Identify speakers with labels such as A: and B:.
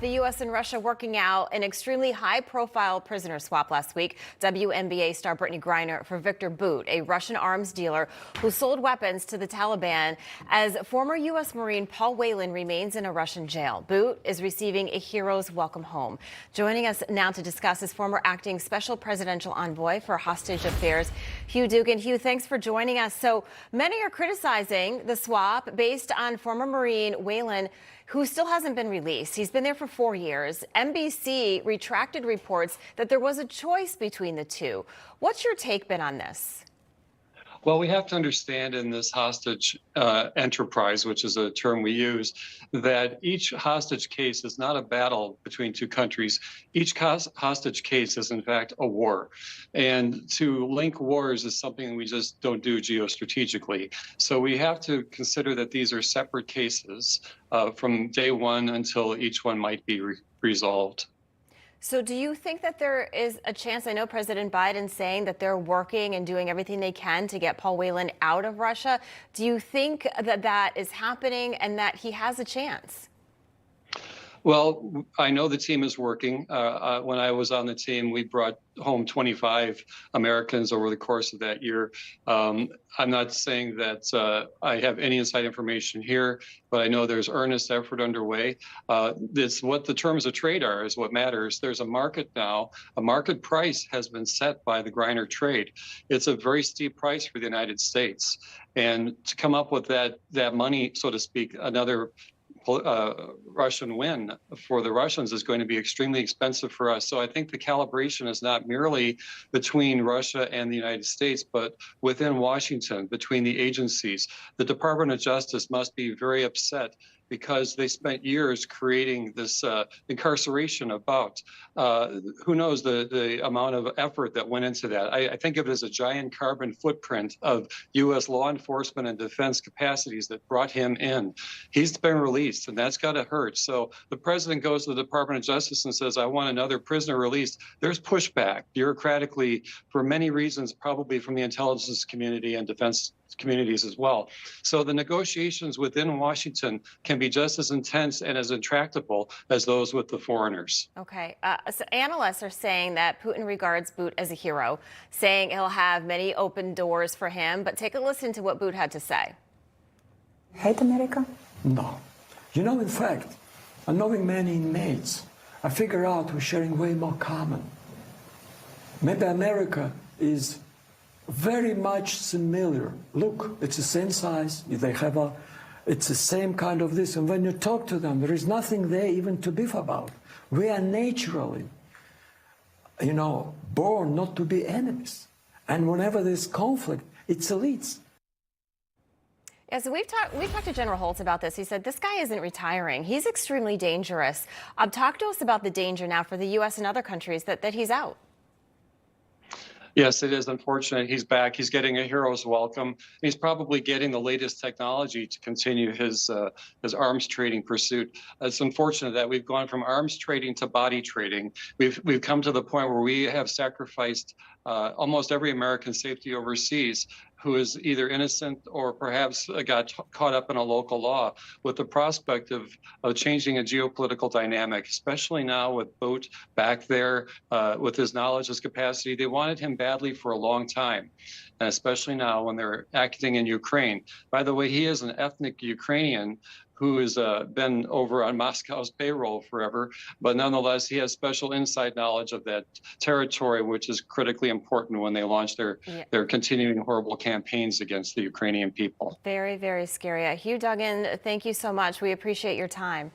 A: The U.S. and Russia working out an extremely high-profile prisoner swap last week. WNBA star Brittney Griner for Viktor Bout, a Russian arms dealer who sold weapons to the Taliban, as former U.S. Marine Paul Whelan remains in a Russian jail. Bout is receiving a hero's welcome home. Joining us now to discuss is former acting special presidential envoy for hostage affairs, Hugh Dugan. Hugh, thanks for joining us. So many are criticizing the swap based on former Marine Whelan, who still hasn't been released. He's been there for 4 years. NBC retracted reports that there was a choice between the two. What's your take been on this?
B: Well, we have to understand in this hostage enterprise, which is a term we use, that each hostage case is not a battle between two countries. Each hostage case is, in fact, a war. And to link wars is something we just don't do geostrategically. So we have to consider that these are separate cases from day one until each one might be resolved.
A: So do you think that there is a chance? I know President Biden's saying that they're working and doing everything they can to get Paul Whelan out of Russia. Do you think that that is happening and that he has a chance?
B: Well, I know the team is working. When I was on the team, we brought home 25 Americans over the course of that year. I'm not saying that I have any inside information here, but I know there's earnest effort underway. This, what the terms of trade are is what matters. There's a market now. A market price has been set by the Griner trade. It's a very steep price for the United States. And to come up with that money, so to speak, another Russian win for the Russians is going to be extremely expensive for us. So I think the calibration is not merely between Russia and the United States, but within Washington, between the agencies. The Department of Justice must be very upset because they spent years creating this incarceration of Bout. Who knows the amount of effort that went into that. I think of it as a giant carbon footprint of U.S. law enforcement and defense capacities that brought him in. He's been released, and that's got to hurt. So the president goes to the Department of Justice and says, I want another prisoner released. There's pushback bureaucratically for many reasons, probably from the intelligence community and defense communities as well. So the negotiations within Washington can be just as intense and as intractable as those with the foreigners.
A: Okay. So analysts are saying that Putin regards Bout as a hero, saying he'll have many open doors for him. But take a listen to what Bout had to say.
C: Hate America?
D: No. You know, in fact, knowing many inmates, I figure out we're sharing way more common. Maybe America is very much similar. Look, it's the same size. They have it's the same kind of this. And when you talk to them, there is nothing there even to beef about. We are naturally, you know, born not to be enemies. And whenever there's conflict, it's elites.
A: Yeah, so we've talked to General Holtz about this. He said this guy isn't retiring. He's extremely dangerous. Talk to us about the danger now for the U.S. and other countries that he's out.
B: Yes, it is unfortunate. He's back. He's getting a hero's welcome. He's probably getting the latest technology to continue his arms trading pursuit. It's unfortunate that we've gone from arms trading to body trading. We've come to the point where we have sacrificed almost every American safety overseas who is either innocent or perhaps got caught up in a local law, with the prospect of changing a geopolitical dynamic, especially now with Bout back there with his knowledge, his capacity. They wanted him badly for a long time, and especially now when they're acting in Ukraine. By the way, he is an ethnic Ukrainian who has been over on Moscow's payroll forever, but nonetheless, he has special inside knowledge of that territory, which is critically important when they launch their continuing horrible campaigns against the Ukrainian people.
A: Very, very scary. Hugh Dugan, thank you so much. We appreciate your time.